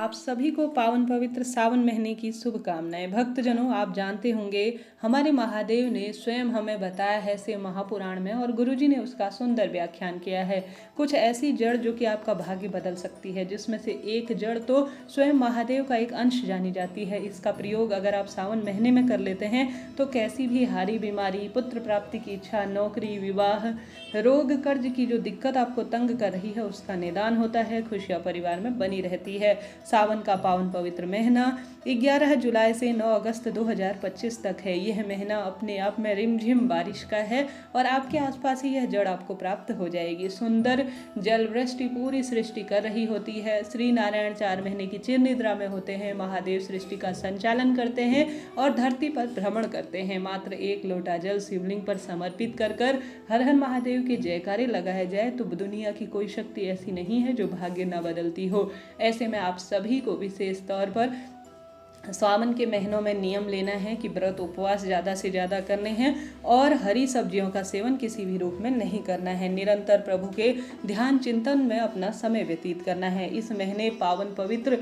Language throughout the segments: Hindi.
आप सभी को पावन पवित्र सावन महीने की शुभकामनाएं। भक्तजनों, आप जानते होंगे हमारे महादेव ने स्वयं हमें बताया है शिव महापुराण में, और गुरुजी ने उसका सुंदर व्याख्यान किया है। कुछ ऐसी जड़ जो कि आपका भाग्य बदल सकती है, जिसमें से एक जड़ तो स्वयं महादेव का एक अंश जानी जाती है। इसका प्रयोग अगर आप सावन महीने में कर लेते हैं तो कैसी भी हारी बीमारी, पुत्र प्राप्ति की इच्छा, नौकरी, विवाह, रोग, कर्ज की जो दिक्कत आपको तंग कर रही है उसका निदान होता है, खुशियां परिवार में बनी रहती है। सावन का पावन पवित्र महीना 11 जुलाई से 9 अगस्त 2025 तक है। यह महीना अपने आप में रिमझिम बारिश का है और आपके आसपास ही यह जड़ आपको प्राप्त हो जाएगी। सुंदर जल वृष्टि पूरी सृष्टि कर रही होती है। श्री नारायण 4 महीने की चिर निद्रा में होते हैं। महादेव सृष्टि का संचालन करते हैं और धरती पर भ्रमण करते हैं। मात्र 1 लोटा जल शिवलिंग पर समर्पित कर हर हर महादेव के जयकारे लगाए जाए तो दुनिया की कोई शक्ति ऐसी नहीं है जो भाग्य न बदलती हो। ऐसे में आप सभी को विशेष तौर पर सावन के महीनों में नियम लेना है कि व्रत उपवास ज़्यादा से ज़्यादा करने हैं और हरी सब्जियों का सेवन किसी भी रूप में नहीं करना है। निरंतर प्रभु के ध्यान चिंतन में अपना समय व्यतीत करना है। इस महीने पावन पवित्र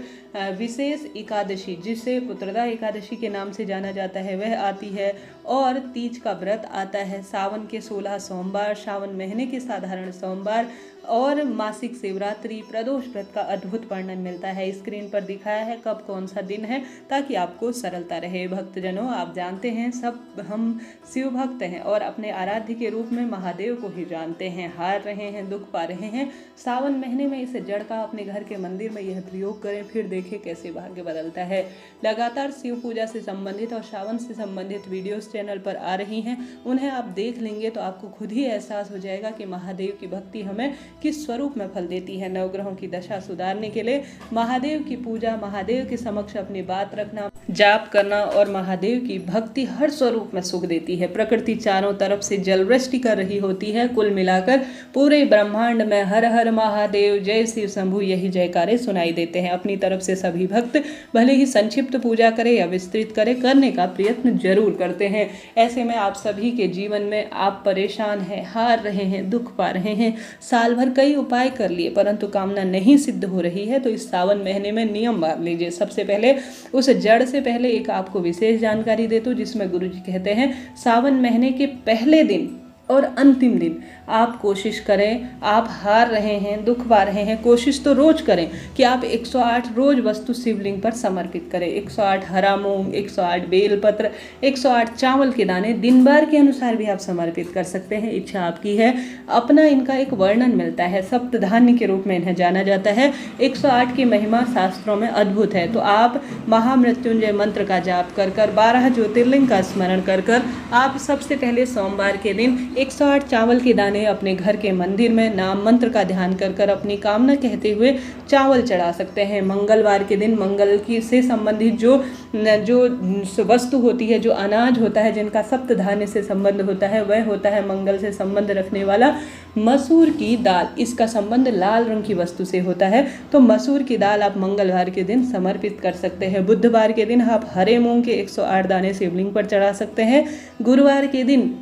विशेष एकादशी, जिसे पुत्रदा एकादशी के नाम से जाना जाता है, वह आती है और तीज का व्रत आता है। सावन के 16 सोमवार, सावन महीने के साधारण सोमवार और मासिक शिवरात्रि, प्रदोष व्रत का अद्भुत वर्णन मिलता है। स्क्रीन पर दिखाया है कब कौन सा दिन है ताकि आपको सरलता रहे। भक्तजनों, आप जानते हैं सब हम शिव भक्त हैं और अपने आराध्य के रूप में महादेव को ही जानते हैं। हार रहे हैं, दुख पा रहे हैं, सावन महीने में इस जड़ का अपने घर के मंदिर में यह प्रयोग करें, फिर देखें कैसे भाग्य बदलता है। लगातार शिव पूजा से संबंधित और सावन से संबंधित वीडियोस चैनल पर आ रही हैं, उन्हें आप देख लेंगे तो आपको खुद ही एहसास हो जाएगा कि महादेव की भक्ति हमें किस स्वरूप में फल देती है। नवग्रहों की दशा सुधारने के लिए महादेव की पूजा, महादेव के समक्ष अपनी बात रखना, जाप करना और महादेव की भक्ति हर स्वरूप में सुख देती है। प्रकृति चारों तरफ से जलवृष्टि कर रही होती है। कुल मिलाकर पूरे ब्रह्मांड में हर हर महादेव, जय शिव शंभु, यही जयकारे सुनाई देते हैं। अपनी तरफ से सभी भक्त भले ही संक्षिप्त पूजा करे या विस्तृत करे, करने का प्रयत्न जरूर करते हैं। ऐसे में आप सभी के जीवन में आप परेशान हैं, हार रहे हैं, दुख पा रहे हैं, साल भर कई उपाय कर लिए परंतु कामना नहीं सिद्ध हो रही है, तो इस सावन महीने में नियम मान लीजिए। सबसे पहले उस जड़ से पहले एक आपको विशेष जानकारी देता हूं, जिसमें गुरुजी कहते हैं सावन महीने के पहले दिन और अंतिम दिन आप कोशिश करें, आप हार रहे हैं, दुख पा रहे हैं, कोशिश तो रोज करें कि आप 108 रोज वस्तु शिवलिंग पर समर्पित करें। 108 हरा मूंग, 108 बेलपत्र, 108 चावल के दाने दिन भर के अनुसार भी आप समर्पित कर सकते हैं, इच्छा आपकी है। अपना इनका एक वर्णन मिलता है, सप्तधान्य के रूप में इन्हें जाना जाता है। 108 की महिमा शास्त्रों में अद्भुत है। तो आप महामृत्युंजय मंत्र का जाप कर 12 ज्योतिर्लिंग का स्मरण कर आप सबसे पहले सोमवार के दिन 108 चावल के दाने अपने घर के मंदिर में नाम मंत्र का ध्यान कर अपनी कामना कहते हुए चावल चढ़ा सकते हैं। मंगलवार के दिन मंगल की से संबंधित जो वस्तु होती है, जो अनाज होता है, जिनका सप्तधान्य से संबंध होता है, वह होता है मंगल से संबंध रखने वाला मसूर की दाल। इसका संबंध लाल रंग की वस्तु से होता है, तो मसूर की दाल आप मंगलवार के दिन समर्पित कर सकते हैं। बुधवार के दिन आप हरे मूंग के 108 दाने शिवलिंग पर चढ़ा सकते हैं। गुरुवार के दिन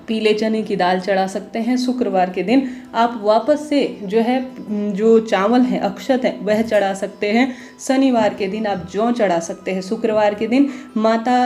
पीले चने की दाल चढ़ा सकते हैं। शुक्रवार के दिन आप वापस से जो चावल हैं, अक्षत हैं, वह चढ़ा सकते हैं। शनिवार के दिन आप जौ चढ़ा सकते हैं। शुक्रवार के दिन माता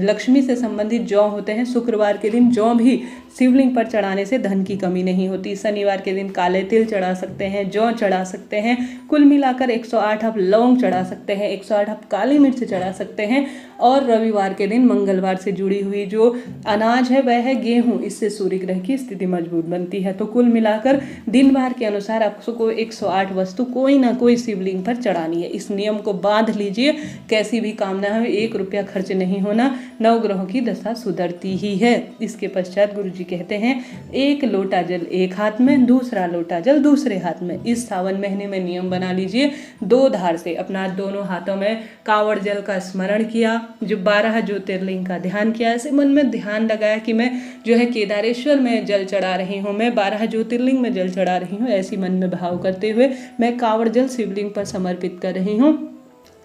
लक्ष्मी से संबंधित जौ होते हैं, शुक्रवार के दिन जौ भी शिवलिंग पर चढ़ाने से धन की कमी नहीं होती। शनिवार के दिन काले तिल चढ़ा सकते हैं, जौ चढ़ा सकते हैं। कुल मिलाकर 108 आप लौंग चढ़ा सकते हैं, 108 आप काली मिर्च चढ़ा सकते हैं। और रविवार के दिन मंगलवार से जुड़ी हुई जो अनाज है वह है गेहूं, इससे सूर्य ग्रह की स्थिति मजबूत बनती है। तो कुल मिलाकर दिन भर के अनुसार आपको 108 वस्तु कोई ना कोई शिवलिंग पर चढ़ानी है। इस नियम को बांध लीजिए, कैसी भी कामना हो 1 रुपया खर्च नहीं होना, नवग्रहों की दशा सुधरती ही है। इसके पश्चात गुरु जी कहते हैं 1 लोटा जल एक हाथ में, दूसरा लोटा जल दूसरे हाथ में। इस सावन महीने में नियम बना लीजिए, 2 धार से अपना दोनों हाथों में कांवड़ जल का स्मरण किया, जो 12 ज्योतिर्लिंग का ध्यान किया, ऐसे मन में ध्यान लगाया कि मैं केदारेश्वर में जल चढ़ा रही हूँ, मैं 12 ज्योतिर्लिंग में जल चढ़ा रही हूँ, ऐसी मन में भाव करते हुए मैं कांवड़ जल शिवलिंग पर समर्पित कर रही हूँ।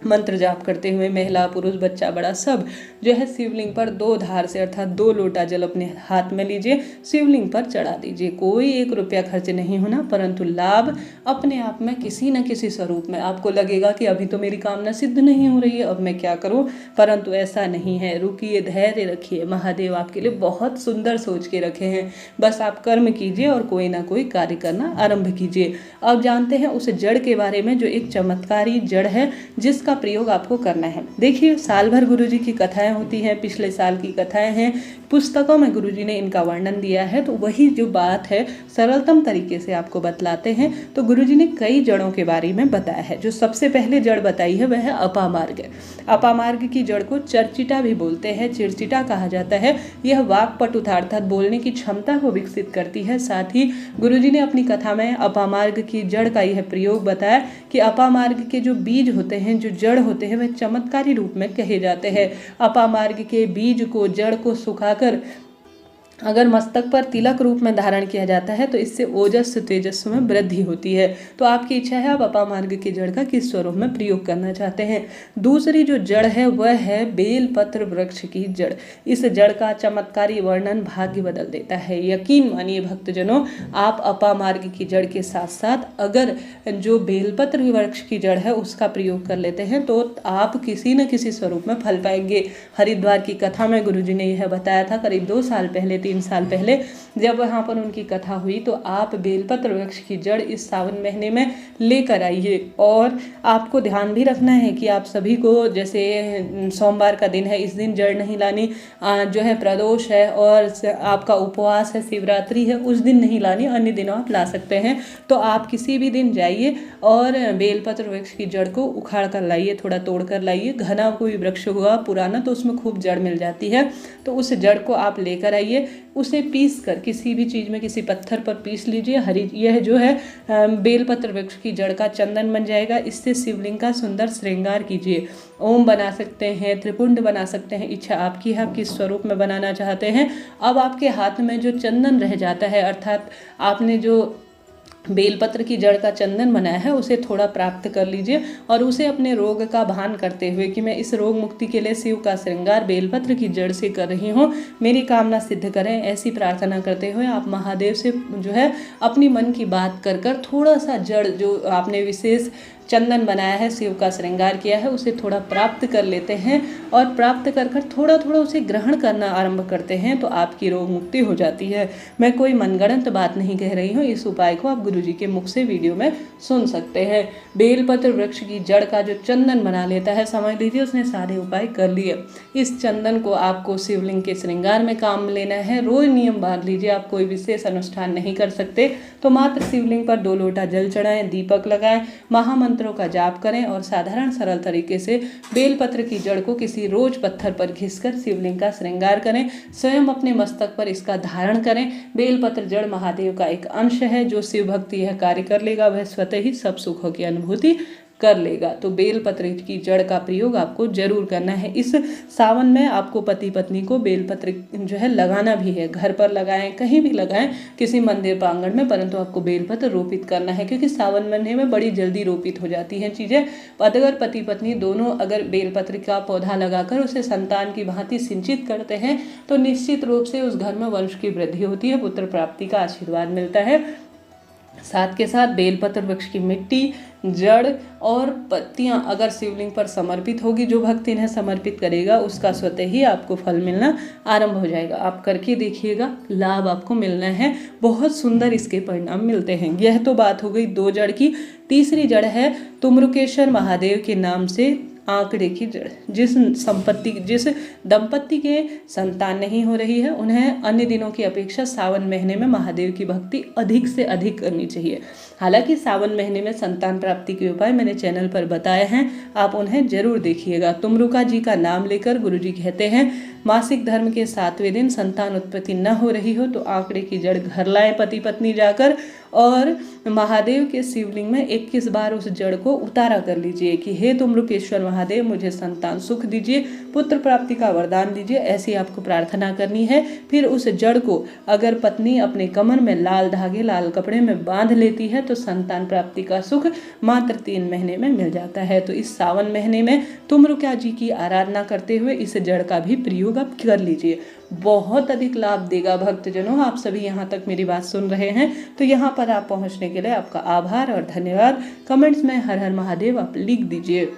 मंत्र जाप करते हुए महिला पुरुष बच्चा बड़ा सब जो है शिवलिंग पर 2 धार से अर्थात 2 लोटा जल अपने हाथ में लीजिए, शिवलिंग पर चढ़ा दीजिए। कोई 1 रुपया खर्च नहीं होना, परंतु लाभ अपने आप में किसी न किसी स्वरूप में। आपको लगेगा कि अभी तो मेरी कामना सिद्ध नहीं हो रही है, अब मैं क्या करूं, परंतु ऐसा नहीं है। रुकिए, धैर्य रखिए, महादेव आपके लिए बहुत सुंदर सोच के रखे हैं। बस आप कर्म कीजिए और कोई ना कोई कार्य करना आरंभ कीजिए। अब जानते हैं उस जड़ के बारे में जो एक चमत्कारी जड़ है जिसका प्रयोग आपको करना है। देखिए, साल भर गुरुजी की कथाएं होती हैं, पिछले साल की कथाएं हैं, पुस्तकों में गुरुजी ने इनका वर्णन दिया है। तो वही जो बात है सरलतम तरीके से आपको बतलाते हैं। तो गुरुजी ने कई जड़ों के बारे में बताया है। जो सबसे पहले जड़ बताई है वह है अपामार्ग। अपामार्ग की जड़ को चर्चिटा भी बोलते हैं, चिरचिटा कहा जाता है। यह वाक्पटुता अर्थात बोलने की क्षमता को विकसित करती है। साथ ही गुरुजी ने अपनी कथा में अपामार्ग की जड़ का यह प्रयोग बताया कि अपामार्ग के जो बीज होते हैं, जो जड़ होते हैं, वह चमत्कारी रूप में कहे जाते हैं। अपामार्ग के बीज को, जड़ को सुखाकर अगर मस्तक पर तिलक रूप में धारण किया जाता है तो इससे ओजस तेजस में वृद्धि होती है। तो आपकी इच्छा है आप अपामार्ग की जड़ का किस स्वरूप में प्रयोग करना चाहते हैं। दूसरी जो जड़ है वह है बेलपत्र वृक्ष की जड़। इस जड़ का चमत्कारी वर्णन भाग्य बदल देता है। यकीन मानिए भक्तजनों, आप अपामार्ग की जड़ के साथ साथ अगर जो बेलपत्र वृक्ष की जड़ है उसका प्रयोग कर लेते हैं तो आप किसी न किसी स्वरूप में फल पाएंगे। हरिद्वार की कथा में गुरुजी ने यह बताया था, करीब 2 साल पहले 3 साल पहले जब वहाँ पर उनकी कथा हुई, तो आप बेलपत्र वृक्ष की जड़ इस सावन महीने में लेकर आइए। और आपको ध्यान भी रखना है कि आप सभी को, जैसे सोमवार का दिन है, इस दिन जड़ नहीं लानी, जो है प्रदोष है और आपका उपवास है, शिवरात्रि है, उस दिन नहीं लानी, अन्य दिनों आप ला सकते हैं। तो आप किसी भी दिन जाइए और बेलपत्र वृक्ष की जड़ को उखाड़ कर लाइए, थोड़ा तोड़ कर लाइए। घना कोई वृक्ष होगा पुराना तो उसमें खूब जड़ मिल जाती है, तो उस जड़ को आप लेकर आइए। उसे पीस कर किसी भी चीज़ में, किसी पत्थर पर पीस लीजिए। हरी यह जो है बेलपत्र वृक्ष की जड़ का चंदन बन जाएगा। इससे शिवलिंग का सुंदर श्रृंगार कीजिए। ओम बना सकते हैं, त्रिपुंड बना सकते हैं, इच्छा आपकी है आप किस स्वरूप में बनाना चाहते हैं। अब आपके हाथ में जो चंदन रह जाता है, अर्थात आपने जो बेलपत्र की जड़ का चंदन बनाया है उसे थोड़ा प्राप्त कर लीजिए और उसे अपने रोग का भान करते हुए कि मैं इस रोग मुक्ति के लिए शिव का श्रृंगार बेलपत्र की जड़ से कर रही हूँ, मेरी कामना सिद्ध करें, ऐसी प्रार्थना करते हुए आप महादेव से जो है अपनी मन की बात कर थोड़ा सा जड़ जो आपने विशेष चंदन बनाया है, शिव का श्रृंगार किया है, उसे थोड़ा प्राप्त कर लेते हैं और प्राप्त कर थोड़ा थोड़ा उसे ग्रहण करना आरंभ करते हैं तो आपकी रोग मुक्ति हो जाती है। मैं कोई मनगढ़ंत बात नहीं कह रही हूँ, इस उपाय को आप गुरुजी के मुख से वीडियो में सुन सकते हैं। बेलपत्र वृक्ष की जड़ का जो चंदन बना लेता है, समझ लीजिए उसने सारे उपाय कर लिए। इस चंदन को आपको शिवलिंग के श्रृंगार में काम में लेना है। रोज नियम बांध लीजिए, आप कोई विशेष अनुष्ठान नहीं कर सकते तो मात्र शिवलिंग पर 2 लोटा जल चढ़ाएं, दीपक लगाएं, महामंत्रों का जाप करें और साधारण सरल तरीके से बेलपत्र की जड़ को किसी रोज पत्थर पर घिसकर शिवलिंग का श्रृंगार करें। स्वयं अपने मस्तक पर इसका धारण करें। बेलपत्र जड़ महादेव का एक अंश है। जो शिव भक्ति यह कार्य कर लेगा वह स्वतः ही सब सुखों की अनुभूति कर लेगा। तो बेलपत्र की जड़ का प्रयोग आपको जरूर करना है। इस सावन में आपको पति पत्नी को बेलपत्र जो है लगाना भी है। घर पर लगाएं, कहीं भी लगाएं, किसी मंदिर प्रांगण में, परंतु आपको बेलपत्र रोपित करना है क्योंकि सावन महीने में बड़ी जल्दी रोपित हो जाती हैं चीज़ें। अगर पति पत्नी दोनों अगर बेलपत्र का पौधा लगाकर उसे संतान की भांति सिंचित करते हैं तो निश्चित रूप से उस घर में वंश की वृद्धि होती है, पुत्र प्राप्ति का आशीर्वाद मिलता है। साथ के साथ बेलपत्र वृक्ष की मिट्टी, जड़ और पत्तियां अगर शिवलिंग पर समर्पित होगी, जो भक्त इन्हें समर्पित करेगा उसका स्वतः ही आपको फल मिलना आरंभ हो जाएगा। आप करके देखिएगा, लाभ आपको मिलना है, बहुत सुंदर इसके परिणाम मिलते हैं। यह तो बात हो गई 2 जड़ की। तीसरी जड़ है तुम्रुकेश्वर महादेव के नाम से आंकड़े की जड़। जिस दंपत्ति के संतान नहीं हो रही है उन्हें अन्य दिनों की अपेक्षा सावन महीने में महादेव की भक्ति अधिक से अधिक करनी चाहिए। हालांकि सावन महीने में संतान प्राप्ति के उपाय मैंने चैनल पर बताए हैं, आप उन्हें जरूर देखिएगा। तुमरुका जी का नाम लेकर गुरुजी कहते हैं मासिक धर्म के 7वें दिन संतान उत्पत्ति न हो रही हो तो आंकड़े की जड़ घर लाएं पति पत्नी जाकर और महादेव के शिवलिंग में 21 बार उस जड़ को उतारा कर लीजिए कि हे तुम्रुकेश्वर महादेव मुझे संतान सुख दीजिए, पुत्र प्राप्ति का वरदान दीजिए, ऐसी आपको प्रार्थना करनी है। फिर उस जड़ को अगर पत्नी अपने कमर में लाल धागे लाल कपड़े में बांध लेती है तो संतान प्राप्ति का सुख मात्र 3 महीने में मिल जाता है। तो इस सावन महीने में तुम्रुका जी की आराधना करते हुए इस जड़ का भी प्रयोग आप कर लीजिए, बहुत अधिक लाभ देगा। भक्तजनों, आप सभी यहाँ तक मेरी बात सुन रहे हैं तो यहाँ पर आप पहुँचने के लिए आपका आभार और धन्यवाद। कमेंट्स में हर हर महादेव आप लिख दीजिए।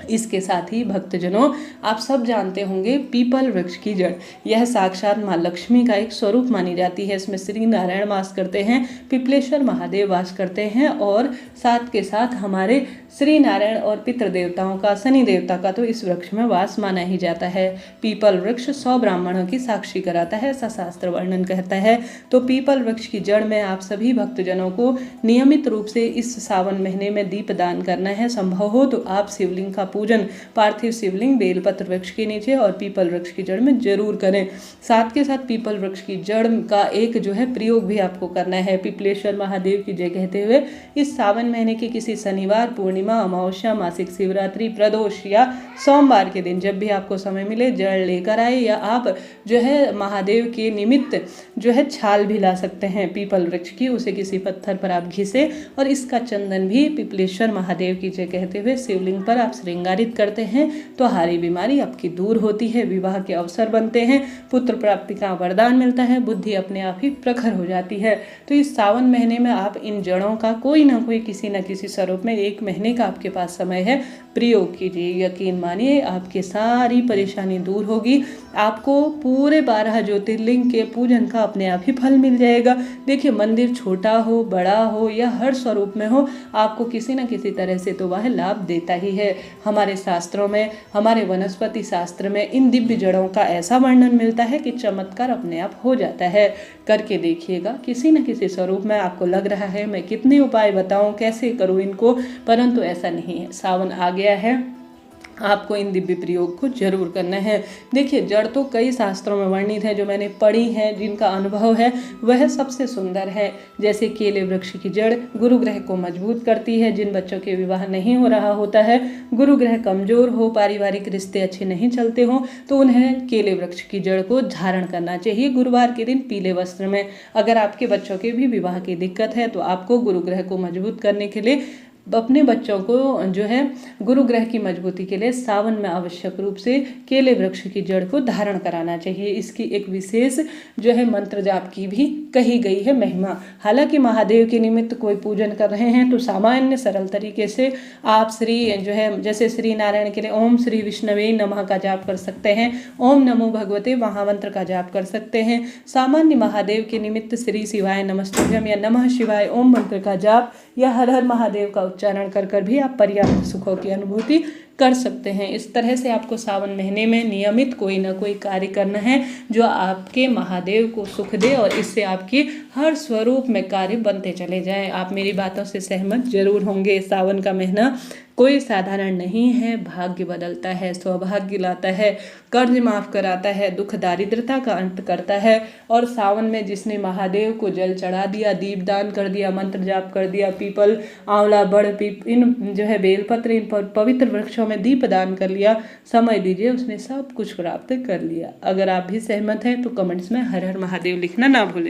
इसके साथ ही भक्तजनों, आप सब जानते होंगे पीपल वृक्ष की जड़, यह साक्षात माँ लक्ष्मी का एक स्वरूप मानी जाती है। इसमें श्री नारायण वास करते हैं, पिपलेश्वर महादेव वास करते हैं और साथ के साथ हमारे श्री नारायण और पितृ देवताओं का, शनि देवता का तो इस वृक्ष में वास माना ही जाता है। पीपल वृक्ष 100 ब्राह्मणों की साक्षी कराता है, ऐसा शास्त्र वर्णन कहता है। तो पीपल वृक्ष की जड़ में आप सभी भक्तजनों को नियमित रूप से इस सावन महीने में दीप दान करना है। संभव हो तो आप शिवलिंग का पूजन पार्थिव शिवलिंग बेलपत्र वृक्ष के नीचे और पीपल वृक्ष की जड़ में जरूर करें। साथ के साथ पीपल वृक्ष की जड़ का एक जो है प्रयोग भी आपको करना है, पिपलेश्वर महादेव की जय कहते हुए। इस सावन महीने के किसी शनिवार, पूर्णिमा, अमावस्या, मासिक शिवरात्रि, प्रदोष या सोमवार के दिन जब भी आपको समय मिले जड़ लेकर आए, या आप जो है महादेव के निमित्त जो है छाल भी ला सकते हैं पीपल वृक्ष की, उसे किसी पत्थर पर आप घिसे और इसका चंदन भी पिपलेश्वर महादेव की जय कहते हुए शिवलिंग पर आप श्रृंगारित करते हैं तो हारी बीमारी आपकी दूर होती है, विवाह के अवसर बनते हैं, पुत्र प्राप्ति का वरदान मिलता है, बुद्धि अपने आप ही प्रखर हो जाती है। तो इस सावन महीने में आप इन जड़ों का कोई ना कोई किसी न किसी स्वरूप में 1 महीने का आपके पास समय है, प्रयोग कीजिए। यकीन मानिए आपकी सारी परेशानी दूर होगी, आपको पूरे 12 ज्योतिर्लिंग के पूजन का अपने आप ही फल मिल जाएगा। देखिए, मंदिर छोटा हो, बड़ा हो या हर स्वरूप में हो, आपको किसी न किसी तरह से तो वह लाभ देता ही है। हमारे शास्त्रों में, हमारे वनस्पति शास्त्र में इन दिव्य जड़ों का ऐसा वर्णन मिलता है कि चमत्कार अपने आप हो जाता है। करके देखिएगा, किसी न किसी स्वरूप में आपको लग रहा है मैं कितने उपाय बताऊं, कैसे करूं इनको, परंतु ऐसा नहीं है। सावन आ गया है, आपको इन दिव्य प्रयोग को जरूर करना है। देखिए, जड़ तो कई शास्त्रों में वर्णित है, जो मैंने पढ़ी है, जिनका अनुभव है वह सबसे सुंदर है। जैसे केले वृक्ष की जड़ गुरु ग्रह को मजबूत करती है। जिन बच्चों के विवाह नहीं हो रहा होता है, गुरु ग्रह कमजोर हो, पारिवारिक रिश्ते अच्छे नहीं चलते हो, तो उन्हें केले वृक्ष की जड़ को धारण करना चाहिए गुरुवार के दिन पीले वस्त्र में। अगर आपके बच्चों के भी विवाह की दिक्कत है तो आपको गुरु ग्रह को मजबूत करने के लिए अपने बच्चों को जो है गुरु ग्रह की मजबूती के लिए सावन में आवश्यक रूप से केले वृक्ष की जड़ को धारण कराना चाहिए। इसकी एक विशेष जो है मंत्र जाप की भी कही गई है महिमा। हालांकि महादेव के निमित्त कोई पूजन कर रहे हैं तो सामान्य सरल तरीके से आप श्री जो है जैसे श्री नारायण के लिए ओम श्री विष्णवे नमः का जाप कर सकते हैं, ओम नमो भगवते महामंत्र का जाप कर सकते हैं। सामान्य महादेव के निमित्त श्री शिवाय नमस्तुभ्यम या नमः शिवाय ओम मंत्र का जाप या हर हर महादेव का उच्चारण कर भी आप पर्याप्त सुखों की अनुभूति कर सकते हैं। इस तरह से आपको सावन महीने में नियमित कोई ना कोई कार्य करना है जो आपके महादेव को सुख दे और इससे आपकी हर स्वरूप में कार्य बनते चले जाएं। आप मेरी बातों से सहमत जरूर होंगे। सावन का महीना कोई साधारण नहीं है, भाग्य बदलता है, सौभाग्य लाता है, कर्ज माफ कराता है, दुख दारिद्रता का अंत करता है। और सावन में जिसने महादेव को जल चढ़ा दिया, दीपदान कर दिया, मंत्र जाप कर दिया, पीपल, आंवला, बड़, इन जो है बेलपत्र, इन पवित्र वृक्षों में दीप दान कर लिया, समझ लीजिए उसने सब कुछ प्राप्त कर लिया। अगर आप भी सहमत हैं तो कमेंट्स में हर हर महादेव लिखना ना भूलें।